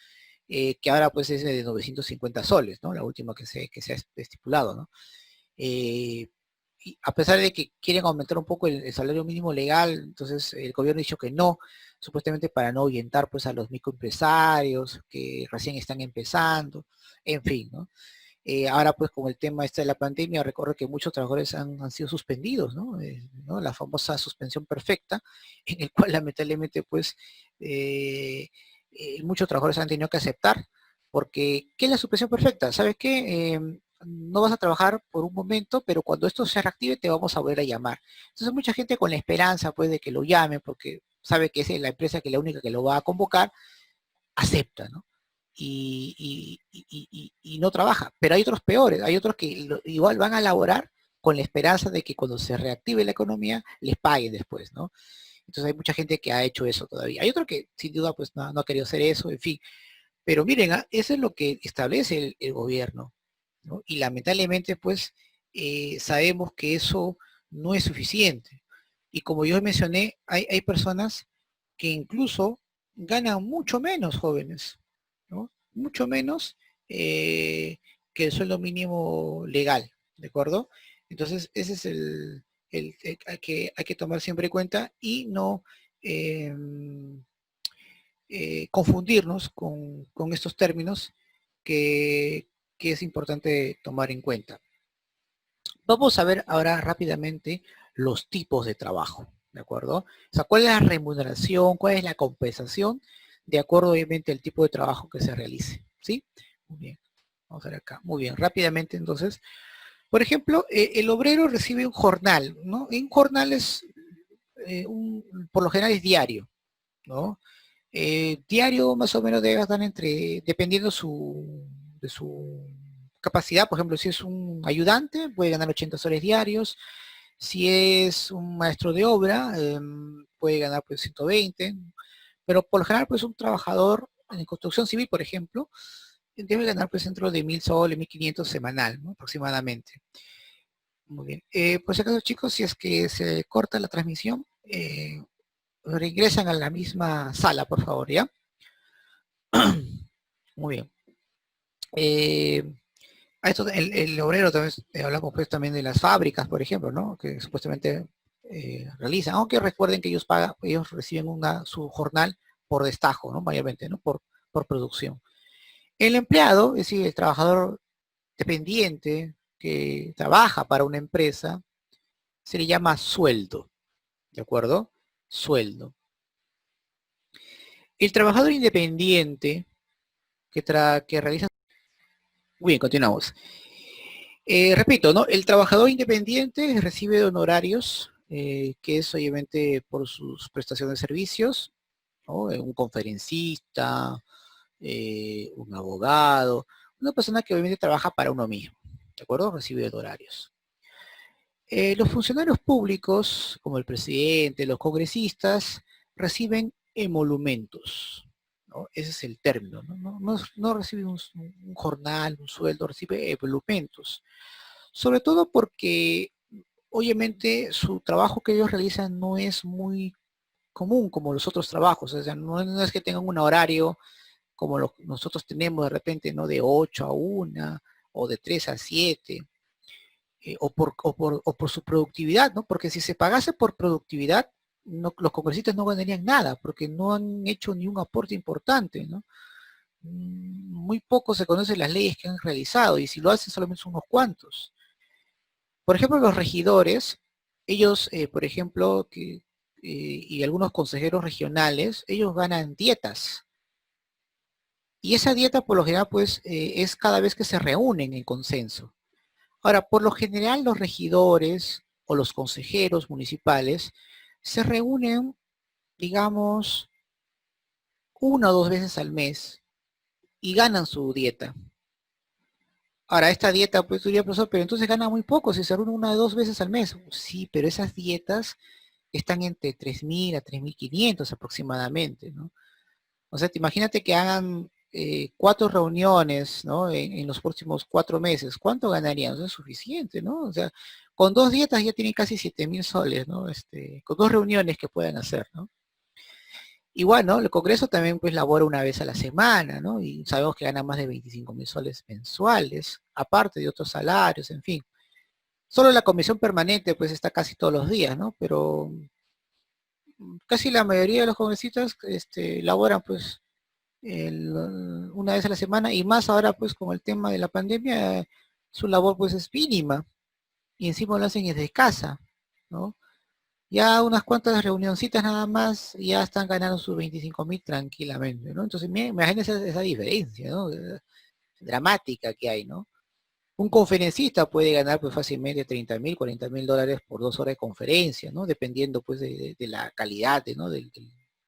Que ahora pues es de 950 soles, ¿no? La última que se ha estipulado, ¿no?
y a pesar de que quieren aumentar un poco el salario mínimo legal, entonces el gobierno ha dicho que no, supuestamente para no ahuyentar pues a los microempresarios que recién están empezando, en fin, ¿no? Ahora pues con el tema este de la pandemia, recuerdo que muchos trabajadores han sido suspendidos, ¿no? ¿No? La famosa suspensión perfecta, en el cual lamentablemente pues muchos trabajadores han tenido que aceptar, porque ¿qué es la suspensión perfecta? ¿Sabes qué? No vas a trabajar por un momento, pero cuando esto se reactive te vamos a volver a llamar. Entonces mucha gente con la esperanza pues de que lo llamen, porque sabe que es la empresa que es la única que lo va a convocar, acepta, ¿no? Y no trabaja. Pero hay otros peores, hay otros que igual van a laborar con la esperanza de que cuando se reactive la economía les paguen después, ¿no? Entonces hay mucha gente que ha hecho eso todavía. Hay otro que sin duda pues no ha querido hacer eso, en fin. Pero miren, eso es lo que establece el gobierno, ¿no? Y lamentablemente pues sabemos que eso no es suficiente. Y como yo mencioné, hay personas que incluso ganan mucho menos, jóvenes, ¿no? Mucho menos que el sueldo mínimo legal, ¿de acuerdo? Entonces, ese es hay que tomar siempre en cuenta y no eh, confundirnos con estos términos que, que es importante tomar en cuenta. Vamos a ver ahora rápidamente los tipos de trabajo, ¿de acuerdo? O sea, ¿cuál es la remuneración? ¿Cuál es la compensación? De acuerdo, obviamente, al tipo de trabajo que se realice, ¿sí? Muy bien. Vamos a ver acá. Muy bien, rápidamente entonces. Por ejemplo, el obrero recibe un jornal, ¿no? Un jornal es, por lo general es diario, ¿no? Diario más o menos debe estar dependiendo de su capacidad, por ejemplo, si es un ayudante, puede ganar 80 soles diarios, si es un maestro de obra, puede ganar pues 120, pero por lo general pues un trabajador en construcción civil, por ejemplo, debe ganar pues dentro de 1000 soles, 1500 semanal, ¿no? Aproximadamente. Muy bien. Por si acaso, chicos, si es que se corta la transmisión, regresan a la misma sala, por favor, ¿ya? Muy bien. Eh, a esto, el obrero también, hablamos pues también de las fábricas, por ejemplo, ¿no? Que supuestamente realizan, aunque recuerden que ellos reciben su jornal por destajo, ¿no? Mayormente, ¿no? Por producción. El empleado, es decir, el trabajador dependiente que trabaja para una empresa, se le llama sueldo, ¿de acuerdo? Sueldo. El trabajador independiente que realiza... Muy bien, continuamos. Repito, ¿no? El trabajador independiente recibe honorarios, que es obviamente por sus prestaciones de servicios, ¿no? Un conferencista, un abogado, una persona que obviamente trabaja para uno mismo, ¿de acuerdo? Recibe honorarios. Los funcionarios públicos, como el presidente, los congresistas, reciben emolumentos, ¿no? Ese es el término, ¿no? No recibe un jornal, un sueldo, recibe emolumentos. Sobre todo porque obviamente su trabajo que ellos realizan no es muy común como los otros trabajos, o sea, no es que tengan un horario como nosotros tenemos de repente, ¿no? De 8 a 1 o de 3 a 7, o por su productividad, ¿no? Porque si se pagase por productividad, los congresistas no ganarían nada, porque no han hecho ni un aporte importante, ¿no? Muy poco se conocen las leyes que han realizado, y si lo hacen solamente son unos cuantos. Por ejemplo, los regidores, ellos, por ejemplo, y algunos consejeros regionales, ellos ganan dietas. Y esa dieta, por lo general, pues, es cada vez que se reúnen en consenso. Ahora, por lo general, los regidores o los consejeros municipales se reúnen, digamos, una o dos veces al mes y ganan su dieta. Ahora, esta dieta, pues tú dirías, profesor, pero entonces gana muy poco si se reúne una o dos veces al mes. Sí, pero esas dietas están entre 3.000 a 3.500 aproximadamente, ¿no? O sea, imagínate que hagan 4 reuniones, ¿no? En los próximos 4 meses. ¿Cuánto ganarían? Eso es suficiente, ¿no? O sea, con dos dietas ya tienen casi 7.000 soles, ¿no? Con dos reuniones que puedan hacer, ¿no? Igual, ¿no? El Congreso también pues labora una vez a la semana, ¿no? Y sabemos que gana más de 25.000 soles mensuales, aparte de otros salarios, en fin. Solo la comisión permanente pues está casi todos los días, ¿no? Pero casi la mayoría de los congresistas laboran pues una vez a la semana y más ahora pues con el tema de la pandemia, su labor pues es mínima y encima lo hacen desde casa, ¿no? Ya unas cuantas reunioncitas nada más, ya están ganando sus 25.000 tranquilamente, ¿no? Entonces, imagínense esa diferencia, ¿no? Dramática que hay, ¿no? Un conferencista puede ganar pues fácilmente 30.000, 40.000 dólares por 2 horas de conferencia, ¿no? Dependiendo pues de la calidad, ¿no? De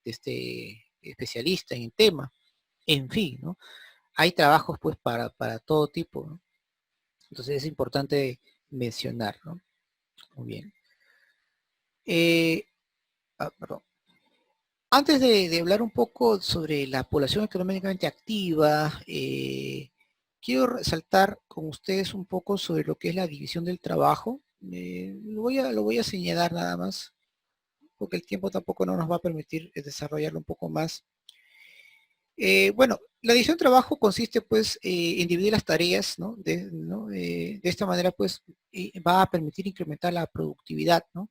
este especialista en el tema. En fin, ¿no? Hay trabajos pues para todo tipo, ¿no? Entonces es importante mencionar, ¿no? Muy bien. Perdón. Antes de hablar un poco sobre la población económicamente activa, quiero resaltar con ustedes un poco sobre lo que es la división del trabajo. Lo voy a señalar nada más, porque el tiempo tampoco no nos va a permitir desarrollarlo un poco más. Bueno, la división del trabajo consiste pues en dividir las tareas, ¿no? De esta manera pues va a permitir incrementar la productividad, ¿no?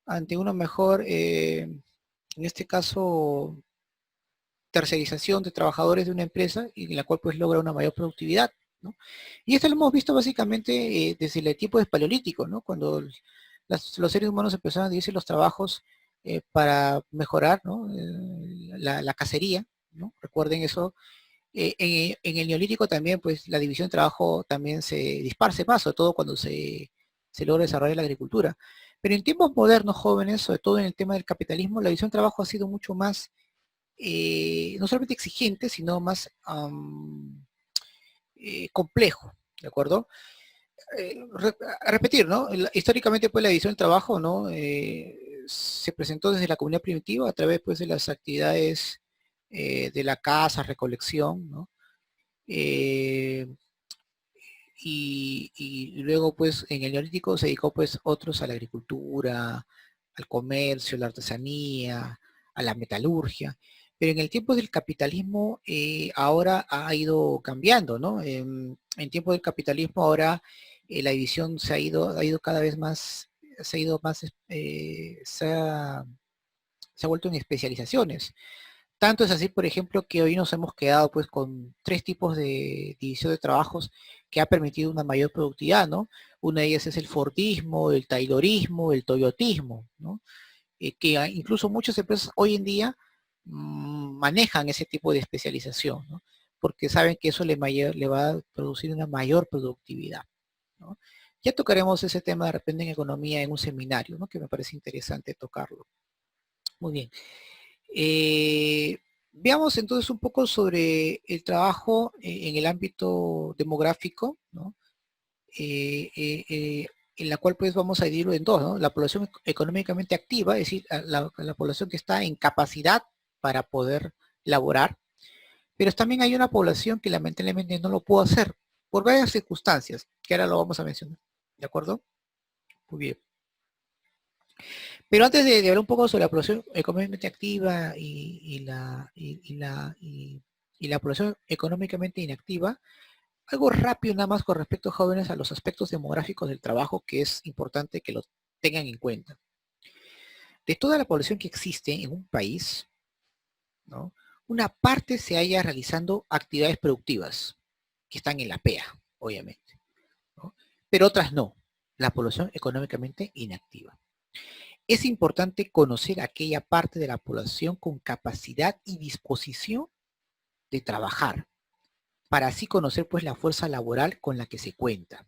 Ante una mejor, en este caso, tercerización de trabajadores de una empresa y en la cual pues logra una mayor productividad, ¿no? Y esto lo hemos visto básicamente desde el tiempo del paleolítico, ¿no? Cuando los seres humanos empezaron a dividirse los trabajos para mejorar, ¿no? La cacería, ¿no? Recuerden eso. En el neolítico también pues la división de trabajo también se disparce más, sobre todo cuando se logra desarrollar la agricultura. Pero en tiempos modernos, jóvenes, sobre todo en el tema del capitalismo, la división de trabajo ha sido mucho más no solamente exigente, sino más complejo, ¿de acuerdo? A repetir, ¿no? Históricamente, pues, la división del trabajo, ¿no? Se presentó desde la comunidad primitiva a través, pues, de las actividades de la caza, recolección, ¿no? Eh, y luego, pues, en el Neolítico se dedicó, pues, otros a la agricultura, al comercio, la artesanía, a la metalurgia. Pero en el tiempo del capitalismo ahora ha ido cambiando, ¿no? En tiempo del capitalismo ahora la división ha ido cada vez más, se ha ido más, se ha vuelto en especializaciones. Tanto es así, por ejemplo, que hoy nos hemos quedado pues con tres tipos de división de trabajos que ha permitido una mayor productividad, ¿no? Una de ellas es el Fordismo, el Taylorismo, el Toyotismo, ¿no? Que incluso muchas empresas hoy en día manejan ese tipo de especialización, ¿no? Porque saben que eso le va a producir una mayor productividad, ¿no? Ya tocaremos ese tema de repente en economía en un seminario, ¿no? Que me parece interesante tocarlo. Muy bien. Veamos entonces un poco sobre el trabajo en el ámbito demográfico, ¿no? En la cual pues vamos a dividirlo en dos, ¿no? La población económicamente activa, es decir, la población que está en capacidad para poder laborar, pero también hay una población que lamentablemente no lo puede hacer por varias circunstancias, que ahora lo vamos a mencionar, ¿de acuerdo? Muy bien. Pero antes de hablar un poco sobre la población económicamente activa y la población económicamente inactiva, algo rápido nada más con respecto, jóvenes, a los aspectos demográficos del trabajo que es importante que lo tengan en cuenta. De toda la población que existe en un país, ¿no? Una parte se halla realizando actividades productivas, que están en la PEA, obviamente, ¿no? Pero otras no, la población económicamente inactiva. Es importante conocer aquella parte de la población con capacidad y disposición de trabajar, para así conocer pues la fuerza laboral con la que se cuenta.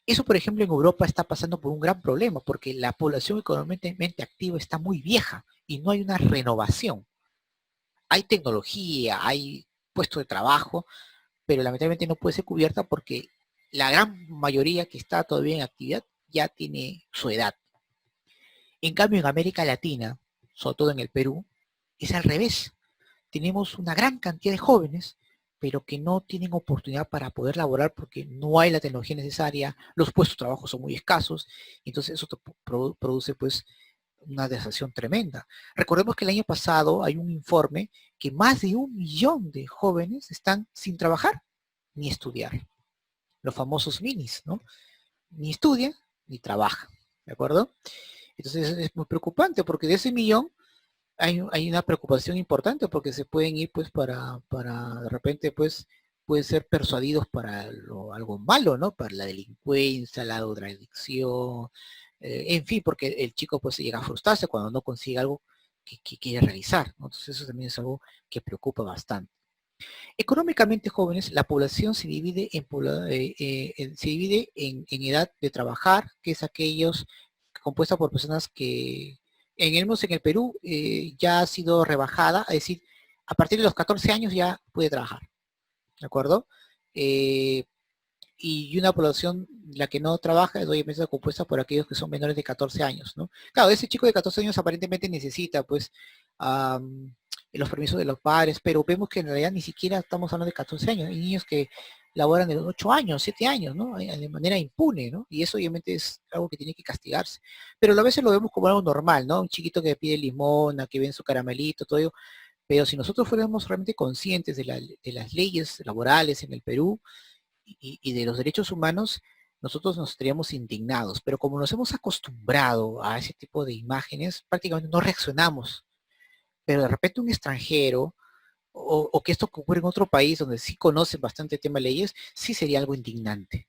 Eso, por ejemplo, en Europa está pasando por un gran problema, porque la población económicamente activa está muy vieja y no hay una renovación. Hay tecnología, hay puestos de trabajo, pero lamentablemente no puede ser cubierta porque la gran mayoría que está todavía en actividad ya tiene su edad. En cambio, en América Latina, sobre todo en el Perú, es al revés. Tenemos una gran cantidad de jóvenes, pero que no tienen oportunidad para poder laborar porque no hay la tecnología necesaria, los puestos de trabajo son muy escasos, entonces eso produce pues una deserción tremenda. Recordemos que el año pasado hay un informe que más de 1 millón de jóvenes están sin trabajar ni estudiar, los famosos minis, ¿no? ni estudia ni trabaja, ¿de acuerdo? Entonces es muy preocupante porque de ese millón hay una preocupación importante porque se pueden ir pues para de repente pues pueden ser persuadidos para algo malo, ¿no? Para la delincuencia, la drogadicción, en fin, porque el chico pues se llega a frustrarse cuando no consigue algo que quiere realizar, ¿no? Entonces eso también es algo que preocupa bastante. Económicamente jóvenes, la población se divide se divide en edad de trabajar, que es aquellos compuesta por personas que en el Perú ya ha sido rebajada, es decir, a partir de los 14 años ya puede trabajar, ¿de acuerdo? Eh, y una población, la que no trabaja, es obviamente compuesta por aquellos que son menores de 14 años, ¿no? Claro, ese chico de 14 años aparentemente necesita, pues, los permisos de los padres, pero vemos que en realidad ni siquiera estamos hablando de 14 años, hay niños que laboran de los 8 años, 7 años, ¿no? De manera impune, ¿no? Y eso obviamente es algo que tiene que castigarse. Pero a veces lo vemos como algo normal, ¿no? Un chiquito que pide limón, que ven su caramelito, todo ello. Pero si nosotros fuéramos realmente conscientes de las leyes laborales en el Perú, y de los derechos humanos, nosotros nos estaríamos indignados, pero como nos hemos acostumbrado a ese tipo de imágenes, prácticamente no reaccionamos. Pero de repente un extranjero, o que esto ocurre en otro país donde sí conocen bastante el tema de leyes, sí sería algo indignante,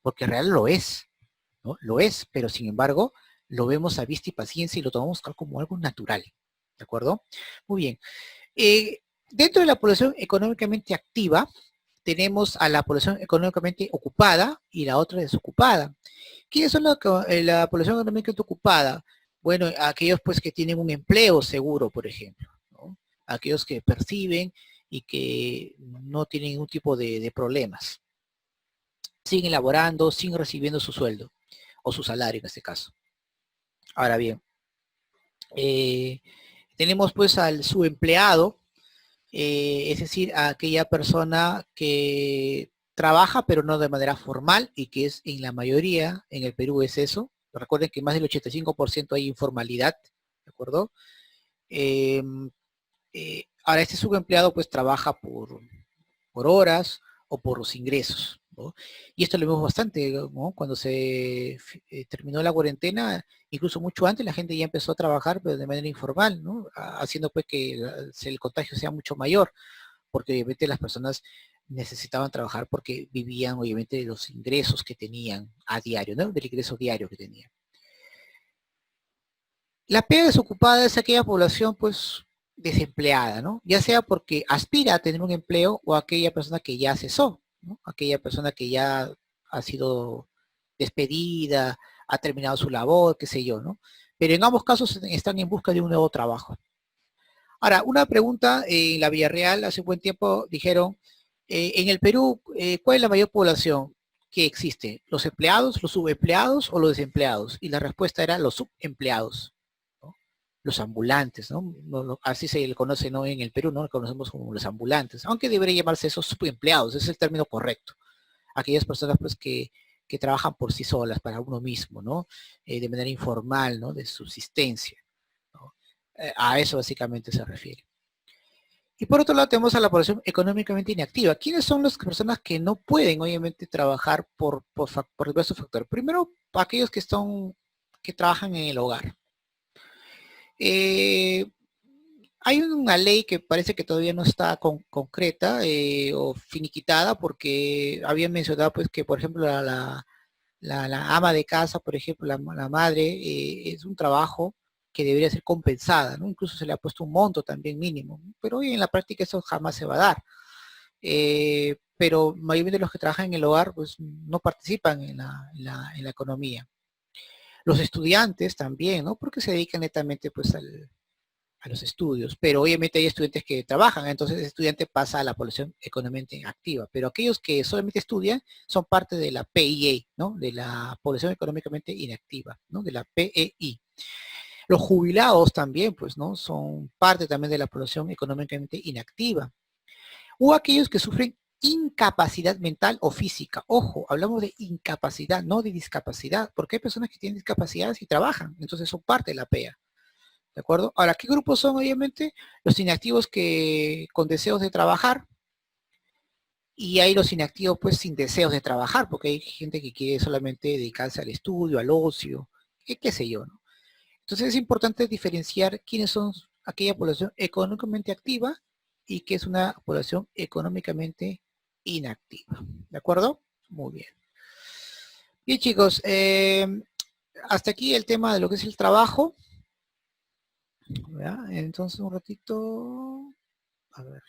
porque en real lo es, ¿no? Lo es, pero sin embargo, lo vemos a vista y paciencia y lo tomamos como algo natural, ¿de acuerdo? Muy bien. Dentro de la población económicamente activa, tenemos a la población económicamente ocupada y la otra desocupada. ¿Quiénes son la población económicamente ocupada? Bueno, aquellos pues que tienen un empleo seguro, por ejemplo, ¿no? Aquellos que perciben y que no tienen ningún tipo de problemas. Siguen laborando, siguen recibiendo su sueldo o su salario en este caso. Ahora bien, eh, tenemos pues al subempleado, es decir, a aquella persona que trabaja pero no de manera formal y que es en la mayoría, en el Perú es eso. Recuerden que más del 85% hay informalidad, ¿de acuerdo? Eh, Ahora este subempleado pues trabaja por horas o por los ingresos, ¿no? Y esto lo vemos bastante, ¿no? Cuando se terminó la cuarentena, incluso mucho antes la gente ya empezó a trabajar pero de manera informal, ¿no? Haciendo pues que el contagio sea mucho mayor porque obviamente las personas necesitaban trabajar porque vivían obviamente de los ingresos que tenían a diario, ¿no? Del ingreso diario que tenían. La pega desocupada es aquella población pues desempleada, ¿no? Ya sea porque aspira a tener un empleo o aquella persona que ya cesó, ¿no? Aquella persona que ya ha sido despedida, ha terminado su labor, qué sé yo, ¿no? Pero en ambos casos están en busca de un nuevo trabajo. Ahora, una pregunta, en la Villarreal hace buen tiempo dijeron, en el Perú, ¿cuál es la mayor población que existe? ¿Los empleados, los subempleados o los desempleados? Y la respuesta era los subempleados, ¿no? Los ambulantes, ¿no? Así se le conoce, ¿no? En el Perú, ¿no? Lo conocemos como los ambulantes, aunque debería llamarse esos subempleados, ese es el término correcto. Aquellas personas pues que trabajan por sí solas, para uno mismo, ¿no? De manera informal, ¿no? De subsistencia, ¿no? A eso básicamente se refiere. Y por otro lado tenemos a la población económicamente inactiva. ¿Quiénes son las personas que no pueden obviamente trabajar por diversos factores? Primero, aquellos que trabajan en el hogar. Eh, Hay una ley que parece que todavía no está concreta o finiquitada porque había mencionado pues que por ejemplo la ama de casa, por ejemplo, la madre, es un trabajo que debería ser compensada, ¿no? Incluso se le ha puesto un monto también mínimo, ¿no? Pero hoy en la práctica eso jamás se va a dar. Pero mayormente los que trabajan en el hogar pues no participan en la economía. Los estudiantes también, ¿no? Porque se dedican netamente pues a los estudios, pero obviamente hay estudiantes que trabajan, entonces el estudiante pasa a la población económicamente activa, pero aquellos que solamente estudian son parte de la PIA, ¿no? De la población económicamente inactiva, ¿no? De la PEI. Los jubilados también, pues, ¿no? Son parte también de la población económicamente inactiva. O aquellos que sufren incapacidad mental o física. Ojo, hablamos de incapacidad, no de discapacidad, porque hay personas que tienen discapacidades y trabajan, entonces son parte de la PEA. ¿De acuerdo? Ahora, ¿qué grupos son obviamente? Los inactivos que con deseos de trabajar, y hay los inactivos pues sin deseos de trabajar, porque hay gente que quiere solamente dedicarse al estudio, al ocio, qué sé yo, ¿no? Entonces es importante diferenciar quiénes son aquella población económicamente activa y qué es una población económicamente inactiva. ¿De acuerdo? Muy bien. Bien chicos, hasta aquí el tema de lo que es el trabajo. ¿Ya? Entonces un ratito. A ver.